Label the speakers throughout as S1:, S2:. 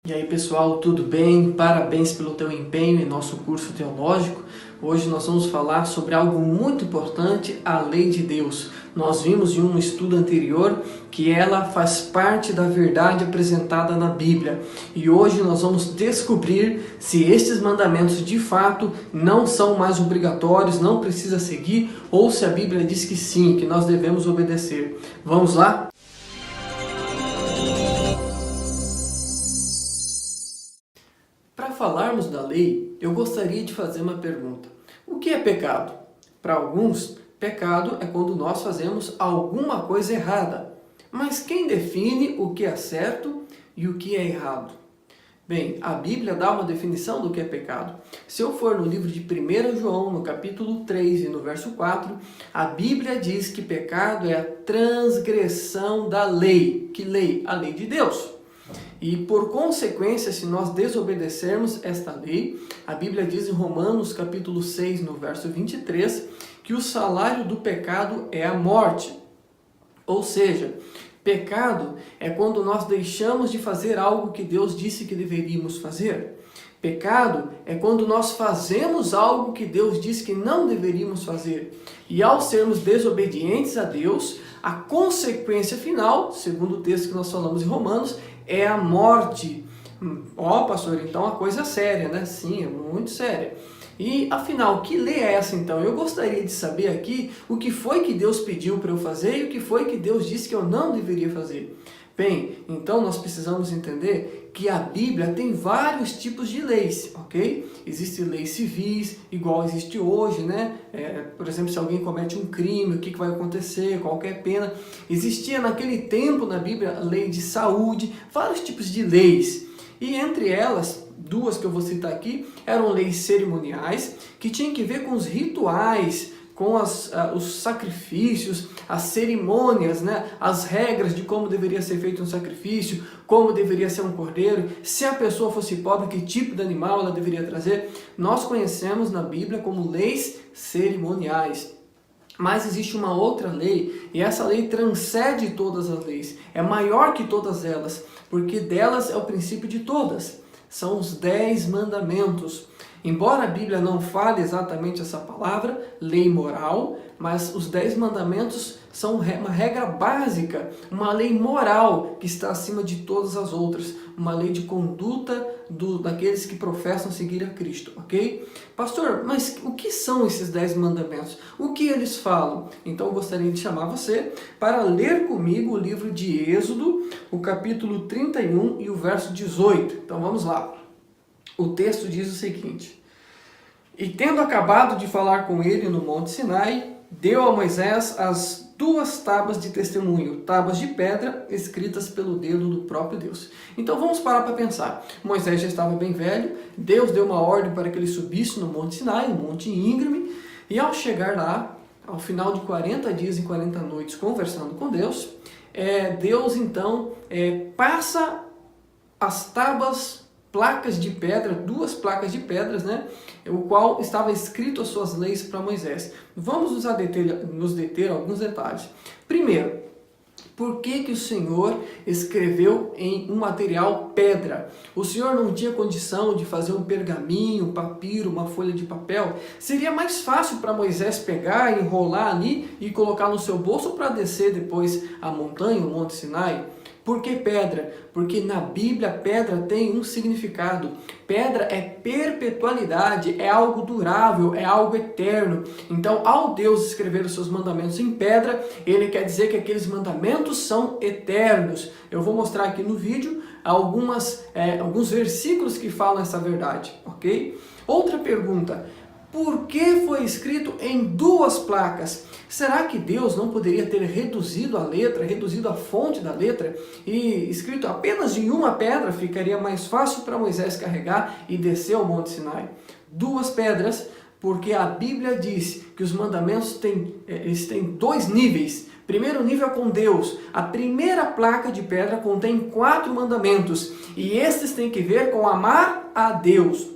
S1: E aí pessoal, tudo bem? Parabéns pelo teu empenho em nosso curso teológico. Hoje nós vamos falar sobre algo muito importante, a lei de Deus. Nós vimos em um estudo anterior que ela faz parte da verdade apresentada na Bíblia. E hoje nós vamos descobrir se estes mandamentos de fato não são mais obrigatórios, não precisa seguir, ou se a Bíblia diz que sim, que nós devemos obedecer. Vamos lá? Para falarmos da lei, eu gostaria de fazer uma pergunta. O que é pecado? Para alguns, pecado é quando nós fazemos alguma coisa errada. Mas quem define o que é certo e o que é errado? Bem, a Bíblia dá uma definição do que é pecado. Se eu for no livro de 1 João, no capítulo 3 e no verso 4, a Bíblia diz que pecado é a transgressão da lei. Que lei? A lei de Deus. E por consequência, se nós desobedecermos esta lei, a Bíblia diz em Romanos capítulo 6, no verso 23, que o salário do pecado é a morte. Ou seja, pecado é quando nós deixamos de fazer algo que Deus disse que deveríamos fazer. Pecado é quando nós fazemos algo que Deus disse que não deveríamos fazer. E ao sermos desobedientes a Deus, a consequência final, segundo o texto que nós falamos em Romanos, é a morte. Pastor, então a coisa é séria, né? Sim, é muito séria. E afinal, que lei é essa então? Eu gostaria de saber aqui o que foi que Deus pediu para eu fazer e o que foi que Deus disse que eu não deveria fazer. Bem, então nós precisamos entender que a Bíblia tem vários tipos de leis, ok? Existem leis civis, igual existe hoje, né? Por exemplo, se alguém comete um crime, o que vai acontecer, qual é a pena. Existia naquele tempo na Bíblia a lei de saúde, vários tipos de leis. E entre elas, duas que eu vou citar aqui, eram leis cerimoniais, que tinham que ver com os rituais, com os sacrifícios, as cerimônias, né? As regras de como deveria ser feito um sacrifício, como deveria ser um cordeiro, se a pessoa fosse pobre, que tipo de animal ela deveria trazer. Nós conhecemos na Bíblia como leis cerimoniais. Mas existe uma outra lei, e essa lei transcende todas as leis, é maior que todas elas, porque delas é o princípio de todas. São os 10 mandamentos. Embora a Bíblia não fale exatamente essa palavra, lei moral, mas os 10 mandamentos são uma regra básica, uma lei moral que está acima de todas as outras, uma lei de conduta daqueles que professam seguir a Cristo, ok? Pastor, mas o que são esses 10 mandamentos? O que eles falam? Então eu gostaria de chamar você para ler comigo o livro de Êxodo, o capítulo 31 e o verso 18. Então vamos lá. O texto diz o seguinte: E tendo acabado de falar com ele no Monte Sinai, deu a Moisés as 2 tábuas de testemunho, tábuas de pedra escritas pelo dedo do próprio Deus. Então vamos parar para pensar. Moisés já estava bem velho, Deus deu uma ordem para que ele subisse no Monte Sinai, um monte íngreme, e ao chegar lá, ao final de 40 dias e 40 noites conversando com Deus, Deus então passa as tábuas, placas de pedra, 2 placas de pedras, né? O qual estava escrito as suas leis para Moisés. Vamos nos deter alguns detalhes. Primeiro, por que o Senhor escreveu em um material pedra? O Senhor não tinha condição de fazer um pergaminho, um papiro, uma folha de papel? Seria mais fácil para Moisés pegar, enrolar ali e colocar no seu bolso para descer depois a montanha, o Monte Sinai? Por que pedra? Porque na Bíblia pedra tem um significado. Pedra é perpetualidade, é algo durável, é algo eterno. Então, ao Deus escrever os seus mandamentos em pedra, ele quer dizer que aqueles mandamentos são eternos. Eu vou mostrar aqui no vídeo alguns versículos que falam essa verdade, ok? Outra pergunta: por que foi escrito em 2 placas? Será que Deus não poderia ter reduzido a letra, reduzido a fonte da letra e escrito apenas em uma pedra? Ficaria mais fácil para Moisés carregar e descer ao Monte Sinai. 2 pedras, porque a Bíblia diz que os mandamentos têm 2 níveis. Primeiro nível é com Deus. A primeira placa de pedra contém 4 mandamentos e estes têm que ver com amar a Deus.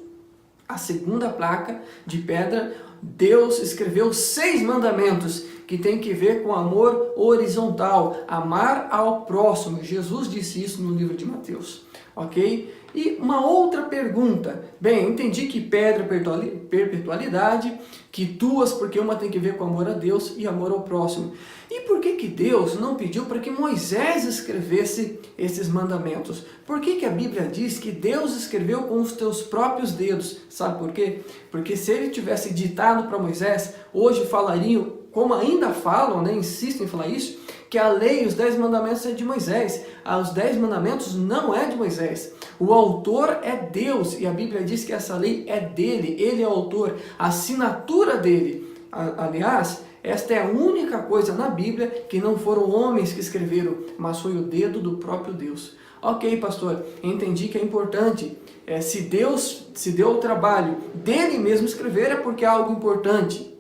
S1: A segunda placa de pedra, Deus escreveu 6 mandamentos que tem que ver com amor horizontal, amar ao próximo. Jesus disse isso no livro de Mateus, ok? E uma outra pergunta. Bem, entendi que pedra é perpetualidade, que duas, porque uma tem que ver com amor a Deus e amor ao próximo. E por que Deus não pediu para que Moisés escrevesse esses mandamentos? Por que a Bíblia diz que Deus escreveu com os teus próprios dedos? Sabe por quê? Porque se ele tivesse ditado para Moisés, hoje falariam, como ainda falam, né, insistem em falar isso, que a lei, os 10 mandamentos é de Moisés. Os 10 mandamentos não é de Moisés. O autor é Deus, e a Bíblia diz que essa lei é dele, ele é o autor, a assinatura dele. Aliás, esta é a única coisa na Bíblia que não foram homens que escreveram, mas foi o dedo do próprio Deus. Ok, pastor, entendi que é importante. Se Deus se deu o trabalho dele mesmo escrever, é porque é algo importante.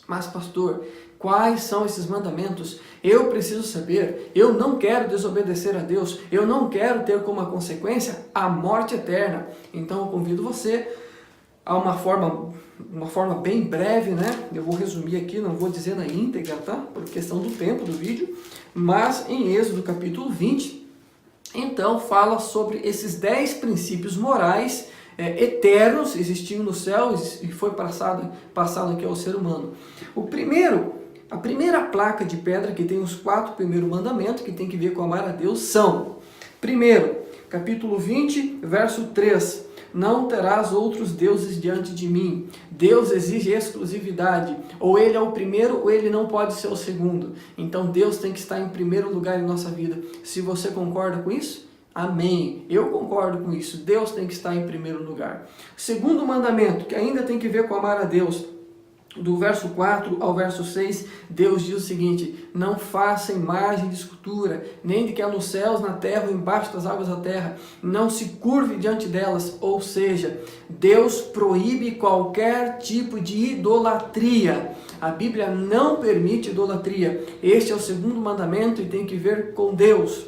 S1: Mas, pastor, quais são esses mandamentos? Eu preciso saber. Eu não quero desobedecer a Deus. Eu não quero ter como consequência a morte eterna. Então eu convido você a uma forma bem breve, né? Eu vou resumir aqui, não vou dizer na íntegra, tá? Por questão do tempo do vídeo. Mas em Êxodo capítulo 20, então fala sobre esses 10 princípios morais eternos, existiam no céu e foi passado aqui ao ser humano. A primeira placa de pedra que tem os 4 primeiros mandamentos, que tem que ver com amar a Deus, são: primeiro, capítulo 20, verso 3, não terás outros deuses diante de mim. Deus exige exclusividade, ou ele é o primeiro ou ele não pode ser o segundo. Então Deus tem que estar em primeiro lugar em nossa vida. Se você concorda com isso, amém. Eu concordo com isso. Deus tem que estar em primeiro lugar. Segundo mandamento, que ainda tem que ver com amar a Deus, do verso 4 ao verso 6, Deus diz o seguinte: não faça imagem de escultura, nem de que há nos céus, na terra ou embaixo das águas da terra, não se curve diante delas. Ou seja, Deus proíbe qualquer tipo de idolatria. A Bíblia não permite idolatria. Este é o segundo mandamento e tem que ver com Deus.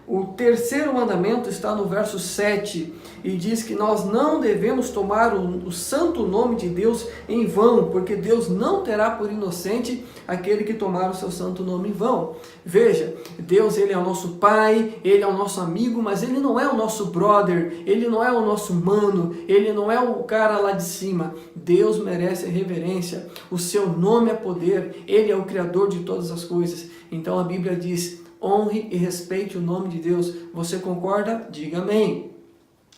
S1: O terceiro mandamento está no verso 7 e diz que nós não devemos tomar o santo nome de Deus em vão, porque Deus não terá por inocente aquele que tomar o seu santo nome em vão. Veja, Deus, ele é o nosso pai, ele é o nosso amigo, mas ele não é o nosso brother, ele não é o nosso mano, ele não é o cara lá de cima. Deus merece reverência, o seu nome é poder, ele é o criador de todas as coisas. Então a Bíblia diz: honre e respeite o nome de Deus. Você concorda? Diga amém.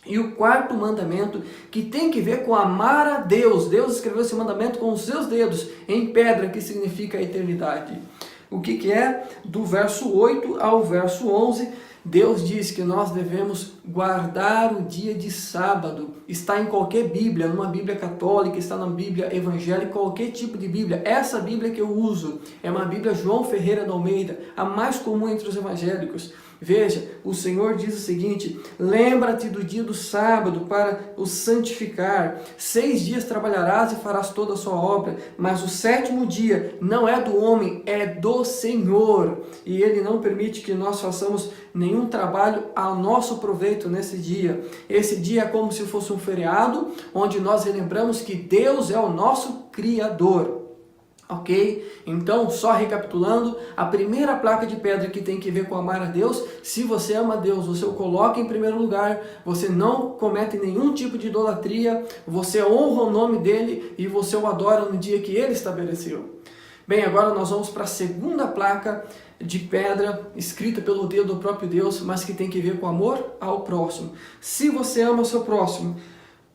S1: E o quarto mandamento, que tem que ver com amar a Deus. Deus escreveu esse mandamento com os seus dedos em pedra, que significa a eternidade. O que é? Do verso 8 ao verso 11, Deus diz que nós devemos guardar o dia de sábado. Está em qualquer Bíblia, numa Bíblia católica, está na Bíblia evangélica, qualquer tipo de Bíblia. Essa Bíblia que eu uso é uma Bíblia João Ferreira de Almeida, a mais comum entre os evangélicos. Veja, o Senhor diz o seguinte: lembra-te do dia do sábado para o santificar. 6 dias trabalharás e farás toda a sua obra, mas o 7º dia não é do homem, é do Senhor. E Ele não permite que nós façamos nenhum trabalho ao nosso proveito nesse dia. Esse dia é como se fosse um feriado, onde nós relembramos que Deus é o nosso Criador. Ok? Então, só recapitulando, a primeira placa de pedra que tem que ver com amar a Deus: se você ama a Deus, você o coloca em primeiro lugar, você não comete nenhum tipo de idolatria, você honra o nome dele e você o adora no dia que ele estabeleceu. Bem, agora nós vamos para a segunda placa de pedra, escrita pelo dedo do próprio Deus, mas que tem que ver com amor ao próximo. Se você ama o seu próximo,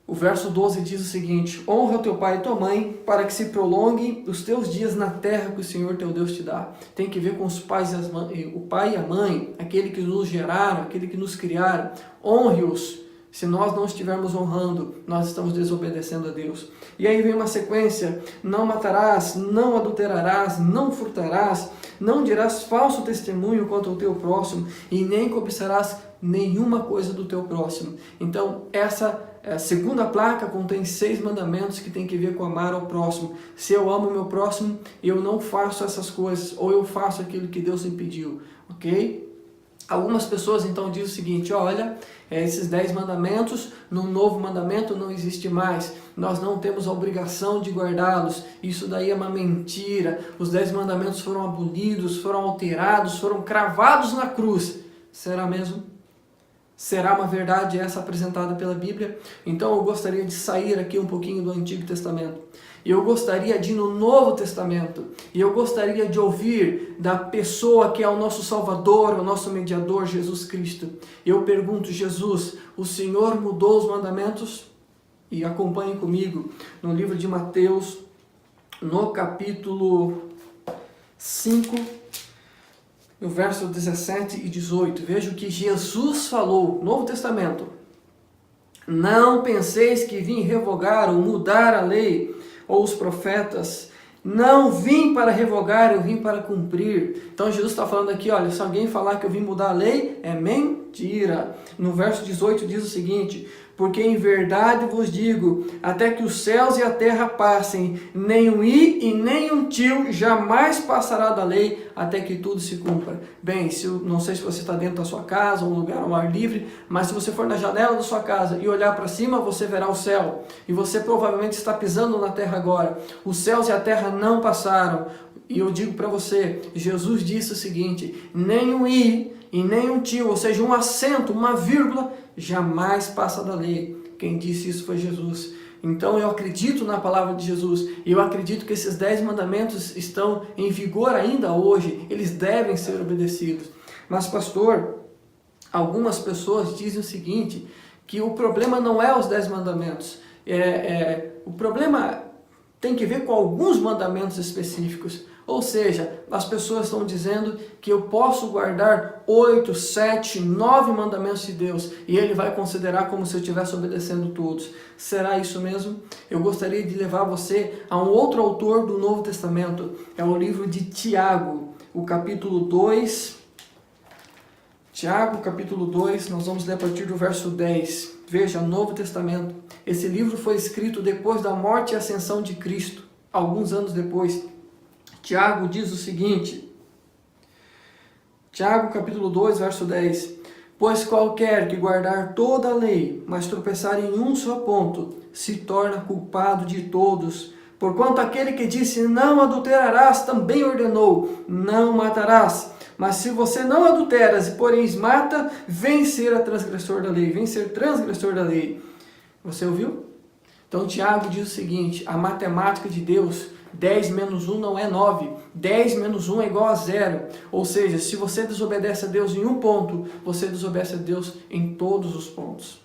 S1: o verso 12 diz o seguinte: honra teu pai e tua mãe, para que se prolongue os teus dias na terra que o Senhor teu Deus te dá. Tem que ver com os pais o pai e a mãe, aquele que nos geraram, aquele que nos criaram. Honre-os. Se nós não estivermos honrando, nós estamos desobedecendo a Deus. E aí vem uma sequência: não matarás, não adulterarás, não furtarás, não dirás falso testemunho contra o teu próximo e nem cobiçarás nenhuma coisa do teu próximo. Então, essa segunda placa contém 6 mandamentos que tem que ver com amar ao próximo. Se eu amo o meu próximo, eu não faço essas coisas, ou eu faço aquilo que Deus impediu, ok? Algumas pessoas então dizem o seguinte: olha, esses 10 mandamentos, no novo mandamento não existe mais, nós não temos a obrigação de guardá-los, isso daí é uma mentira, os 10 mandamentos foram abolidos, foram alterados, foram cravados na cruz. Será mesmo? Será uma verdade essa apresentada pela Bíblia? Então eu gostaria de sair aqui um pouquinho do Antigo Testamento. E eu gostaria de ir no Novo Testamento. E eu gostaria de ouvir da pessoa que é o nosso Salvador, o nosso mediador, Jesus Cristo. E eu pergunto, Jesus, o Senhor mudou os mandamentos? E acompanhem comigo no livro de Mateus, no capítulo 5, no verso 17 e 18. Veja o que Jesus falou, Novo Testamento. Não penseis que vim revogar ou mudar a lei ou os profetas. Não vim para revogar, eu vim para cumprir. Então Jesus está falando aqui, olha, se alguém falar que eu vim mudar a lei, é mentira. No verso 18 diz o seguinte: porque em verdade vos digo, até que os céus e a terra passem, nem um i e nem um tio jamais passará da lei, até que tudo se cumpra. Bem, não sei se você está dentro da sua casa, um lugar ao ar livre, mas se você for na janela da sua casa e olhar para cima, você verá o céu. E você provavelmente está pisando na terra agora. Os céus e a terra não passaram. E eu digo para você, Jesus disse o seguinte: nem um i e nem um tio, ou seja, um acento, uma vírgula, jamais passa da lei. Quem disse isso foi Jesus. Então eu acredito na palavra de Jesus, e eu acredito que esses 10 mandamentos estão em vigor ainda hoje, eles devem ser obedecidos. Mas pastor, algumas pessoas dizem o seguinte, que o problema não é os 10 mandamentos, o problema tem que ver com alguns mandamentos específicos. Ou seja, as pessoas estão dizendo que eu posso guardar 8, 7, 9 mandamentos de Deus e Ele vai considerar como se eu estivesse obedecendo todos. Será isso mesmo? Eu gostaria de levar você a um outro autor do Novo Testamento. É o livro de Tiago, o capítulo 2. Tiago, capítulo 2, nós vamos ler a partir do verso 10. Veja, Novo Testamento. Esse livro foi escrito depois da morte e ascensão de Cristo, alguns anos depois. Tiago diz o seguinte, Tiago capítulo 2, verso 10, pois qualquer que guardar toda a lei, mas tropeçar em um só ponto, se torna culpado de todos. Porquanto aquele que disse não adulterarás, também ordenou, não matarás. Mas se você não adulteras, porém mata, vem ser transgressor da lei, vem ser transgressor da lei. Você ouviu? Então Tiago diz o seguinte, a matemática de Deus, 10 menos 1 não é 9, 10 menos 1 é igual a 0. Ou seja, se você desobedece a Deus em um ponto, você desobedece a Deus em todos os pontos.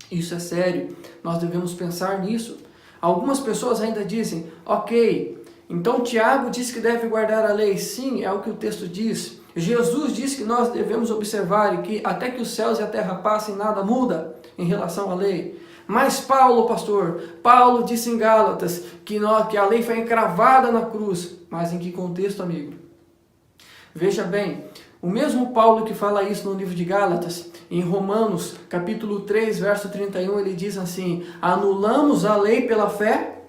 S1: Isso é sério, nós devemos pensar nisso. Algumas pessoas ainda dizem, ok, então Tiago diz que deve guardar a lei. Sim, é o que o texto diz. Jesus disse que nós devemos observar e que até que os céus e a terra passem, nada muda em relação à lei. Mas Paulo, pastor, Paulo disse em Gálatas que a lei foi encravada na cruz. Mas em que contexto, amigo? Veja bem, o mesmo Paulo que fala isso no livro de Gálatas, em Romanos, capítulo 3, verso 31, ele diz assim, anulamos a lei pela fé?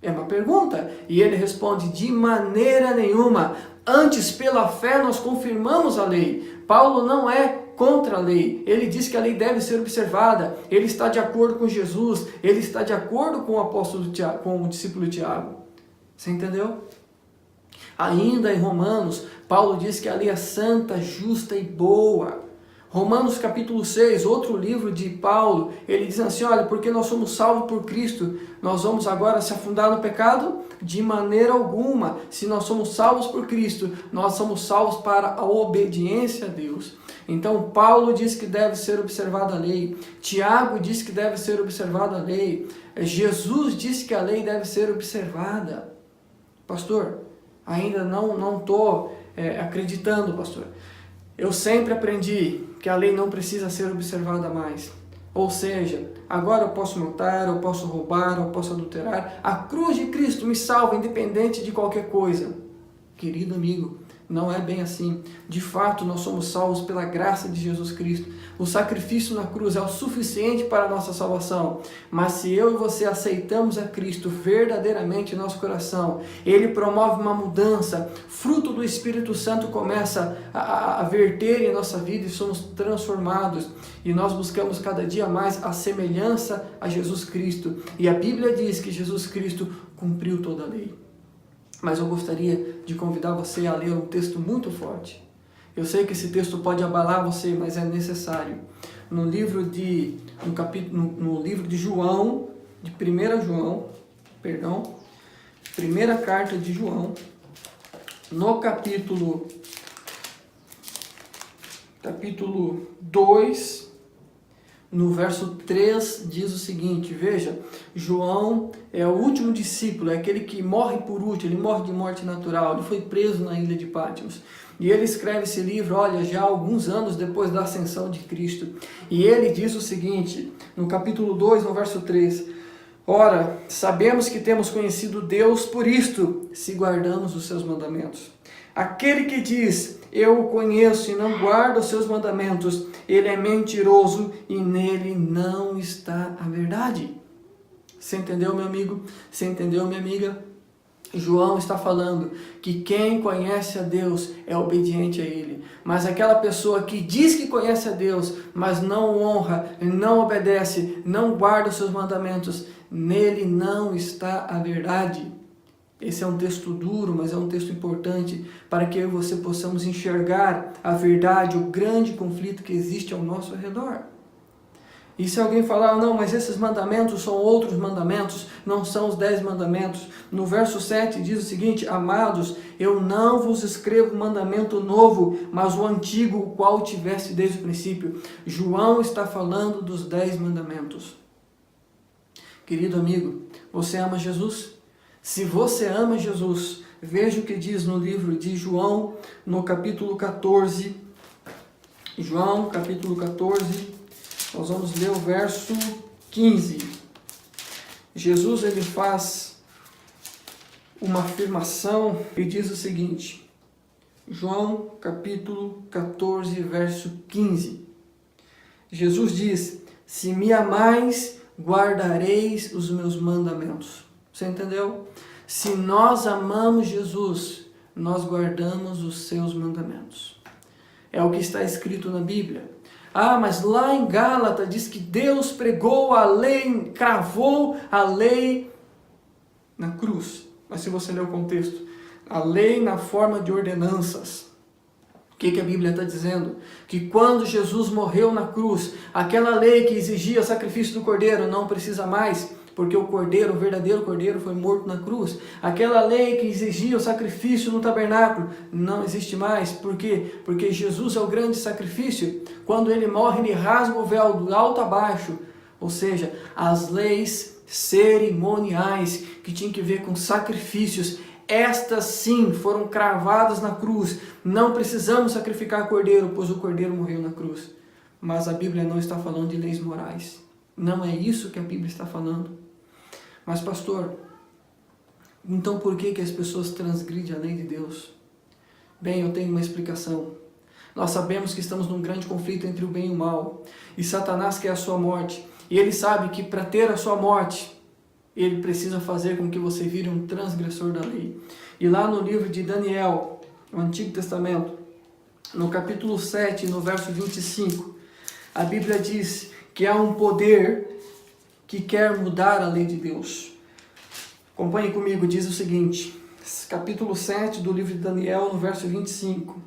S1: É uma pergunta. E ele responde, de maneira nenhuma. Antes, pela fé, nós confirmamos a lei. Paulo não é contra a lei, ele diz que a lei deve ser observada, ele está de acordo com Jesus, ele está de acordo com o apóstolo Tiago, com o discípulo Tiago. Você entendeu? Ainda em Romanos, Paulo diz que a lei é santa, justa e boa. Romanos capítulo 6, outro livro de Paulo, ele diz assim, olha, porque nós somos salvos por Cristo, nós vamos agora se afundar no pecado? De maneira alguma. Se nós somos salvos por Cristo, nós somos salvos para a obediência a Deus. Então Paulo diz que deve ser observada a lei, Tiago diz que deve ser observada a lei, Jesus disse que a lei deve ser observada. Pastor, ainda não estou acreditando, pastor. Eu sempre aprendi que a lei não precisa ser observada mais. Ou seja, agora eu posso matar, eu posso roubar, eu posso adulterar. A cruz de Cristo me salva independente de qualquer coisa. Querido amigo, não é bem assim. De fato, nós somos salvos pela graça de Jesus Cristo. O sacrifício na cruz é o suficiente para a nossa salvação. Mas se eu e você aceitamos a Cristo verdadeiramente em nosso coração, Ele promove uma mudança, fruto do Espírito Santo começa a verter em nossa vida e somos transformados. E nós buscamos cada dia mais a semelhança a Jesus Cristo. E a Bíblia diz que Jesus Cristo cumpriu toda a lei. Mas eu gostaria de convidar você a ler um texto muito forte. Eu sei que esse texto pode abalar você, mas é necessário. No livro de João, de 1 João, primeira carta de João, no capítulo 2, no verso 3, diz o seguinte, veja, João é o último discípulo, é aquele que morre por último, ele morre de morte natural, ele foi preso na ilha de Patmos. E ele escreve esse livro, olha, já alguns anos depois da ascensão de Cristo. E ele diz o seguinte, no capítulo 2, no verso 3, ora, sabemos que temos conhecido Deus por isto, se guardamos os seus mandamentos. Aquele que diz, eu o conheço e não guarda os seus mandamentos, ele é mentiroso e nele não está a verdade. Você entendeu, meu amigo? Você entendeu, minha amiga? João está falando que quem conhece a Deus é obediente a Ele. Mas aquela pessoa que diz que conhece a Deus, mas não honra, não obedece, não guarda os seus mandamentos, nele não está a verdade. Esse é um texto duro, mas é um texto importante para que eu e você possamos enxergar a verdade, o grande conflito que existe ao nosso redor. E se alguém falar, não, mas esses mandamentos são outros mandamentos, não são os 10 mandamentos. No verso 7 diz o seguinte, amados, eu não vos escrevo mandamento novo, mas o antigo, o qual tiveste desde o princípio. João está falando dos 10 mandamentos. Querido amigo, você ama Jesus? Se você ama Jesus, veja o que diz no livro de João, no capítulo 14. João, capítulo 14. Nós vamos ler o verso 15. Jesus ele faz uma afirmação e diz o seguinte. João capítulo 14, verso 15. Jesus diz, se me amais, guardareis os meus mandamentos. Você entendeu? Se nós amamos Jesus, nós guardamos os seus mandamentos. É o que está escrito na Bíblia. Ah, mas lá em Gálatas diz que Deus pregou a lei, cravou a lei na cruz. Mas se você ler o contexto, a lei na forma de ordenanças. O que a Bíblia está dizendo? Que quando Jesus morreu na cruz, aquela lei que exigia o sacrifício do cordeiro não precisa mais, porque o cordeiro, o verdadeiro cordeiro, foi morto na cruz. Aquela lei que exigia o sacrifício no tabernáculo não existe mais. Por quê? Porque Jesus é o grande sacrifício. Quando ele morre, ele rasga o véu do alto a baixo. Ou seja, as leis cerimoniais que tinham que ver com sacrifícios, estas sim foram cravadas na cruz. Não precisamos sacrificar cordeiro, pois o cordeiro morreu na cruz. Mas a Bíblia não está falando de leis morais. Não é isso que a Bíblia está falando. Mas pastor, então por que as pessoas transgridem a lei de Deus? Bem, eu tenho uma explicação. Nós sabemos que estamos num grande conflito entre o bem e o mal. E Satanás quer a sua morte. E ele sabe que para ter a sua morte, ele precisa fazer com que você vire um transgressor da lei. E lá no livro de Daniel, no Antigo Testamento, no capítulo 7, no verso 25, a Bíblia diz que há um poder que quer mudar a lei de Deus. Acompanhe comigo, diz o seguinte, capítulo 7 do livro de Daniel, no verso 25.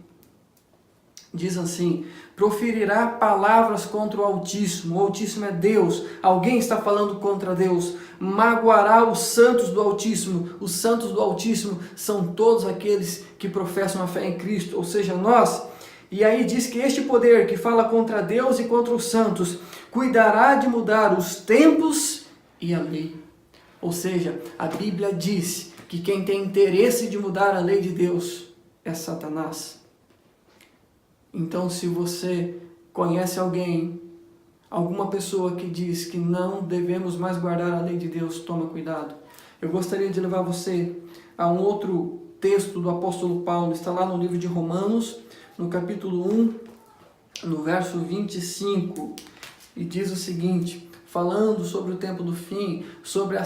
S1: Diz assim, proferirá palavras contra o Altíssimo é Deus, alguém está falando contra Deus, magoará os santos do Altíssimo são todos aqueles que professam a fé em Cristo, ou seja, nós. E aí diz que este poder que fala contra Deus e contra os santos, cuidará de mudar os tempos e a lei. Ou seja, a Bíblia diz que quem tem interesse de mudar a lei de Deus é Satanás. Então, se você conhece alguém, alguma pessoa que diz que não devemos mais guardar a lei de Deus, toma cuidado. Eu gostaria de levar você a um outro texto do apóstolo Paulo, está lá no livro de Romanos, no capítulo 1, no verso 25, e diz o seguinte, falando sobre o tempo do fim, sobre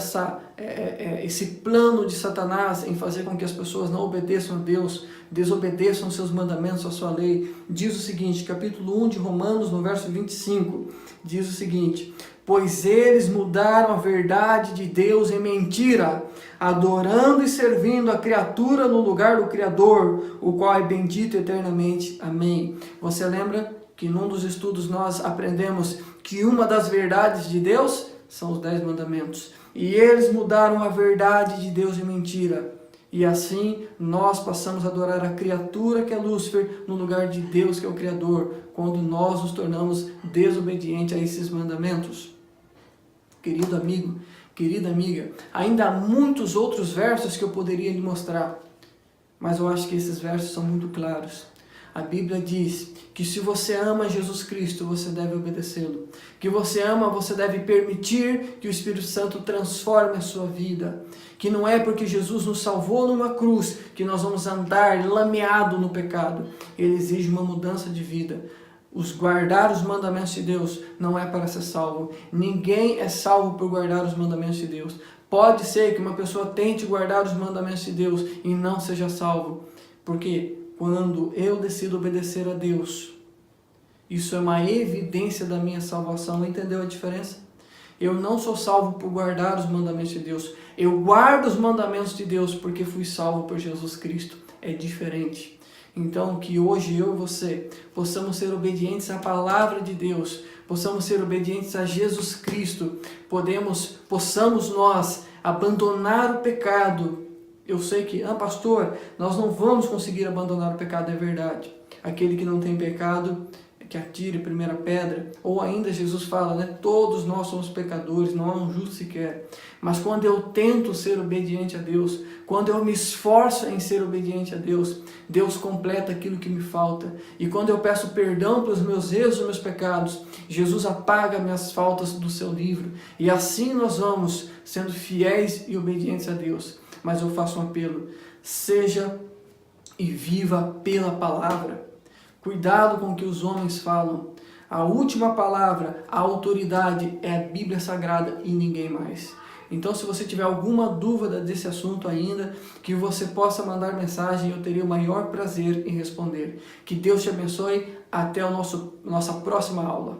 S1: esse plano de Satanás em fazer com que as pessoas não obedeçam a Deus, desobedeçam os seus mandamentos, a sua lei, diz o seguinte, capítulo 1 de Romanos, no verso 25, diz o seguinte, pois eles mudaram a verdade de Deus em mentira, adorando e servindo a criatura no lugar do Criador, o qual é bendito eternamente. Amém. Você lembra que num dos estudos nós aprendemos que uma das verdades de Deus são os 10 mandamentos. E eles mudaram a verdade de Deus em mentira. E assim nós passamos a adorar a criatura que é Lúcifer no lugar de Deus que é o Criador, quando nós nos tornamos desobedientes a esses mandamentos. Querido amigo, querida amiga, ainda há muitos outros versos que eu poderia lhe mostrar, mas eu acho que esses versos são muito claros. A Bíblia diz que se você ama Jesus Cristo, você deve obedecê-lo. Que você ama, você deve permitir que o Espírito Santo transforme a sua vida. Que não é porque Jesus nos salvou numa cruz que nós vamos andar lameado no pecado. Ele exige uma mudança de vida. Guardar os mandamentos de Deus não é para ser salvo. Ninguém é salvo por guardar os mandamentos de Deus. Pode ser que uma pessoa tente guardar os mandamentos de Deus e não seja salvo. Por quê? Quando eu decido obedecer a Deus, isso é uma evidência da minha salvação. Entendeu a diferença? Eu não sou salvo por guardar os mandamentos de Deus. Eu guardo os mandamentos de Deus porque fui salvo por Jesus Cristo. É diferente. Então, que hoje eu e você possamos ser obedientes à palavra de Deus, possamos ser obedientes a Jesus Cristo, possamos nós abandonar o pecado. Eu sei que, pastor, nós não vamos conseguir abandonar o pecado, é verdade. Aquele que não tem pecado, que atire a primeira pedra. Ou ainda Jesus fala, todos nós somos pecadores, não há um justo sequer. Mas quando eu tento ser obediente a Deus, quando eu me esforço em ser obediente a Deus, Deus completa aquilo que me falta. E quando eu peço perdão pelos meus erros e meus pecados, Jesus apaga minhas faltas do seu livro. E assim nós vamos sendo fiéis e obedientes a Deus. Mas eu faço um apelo, seja e viva pela palavra. Cuidado com o que os homens falam. A última palavra, a autoridade é a Bíblia Sagrada e ninguém mais. Então, se você tiver alguma dúvida desse assunto ainda, que você possa mandar mensagem, eu teria o maior prazer em responder. Que Deus te abençoe. Até a nossa próxima aula.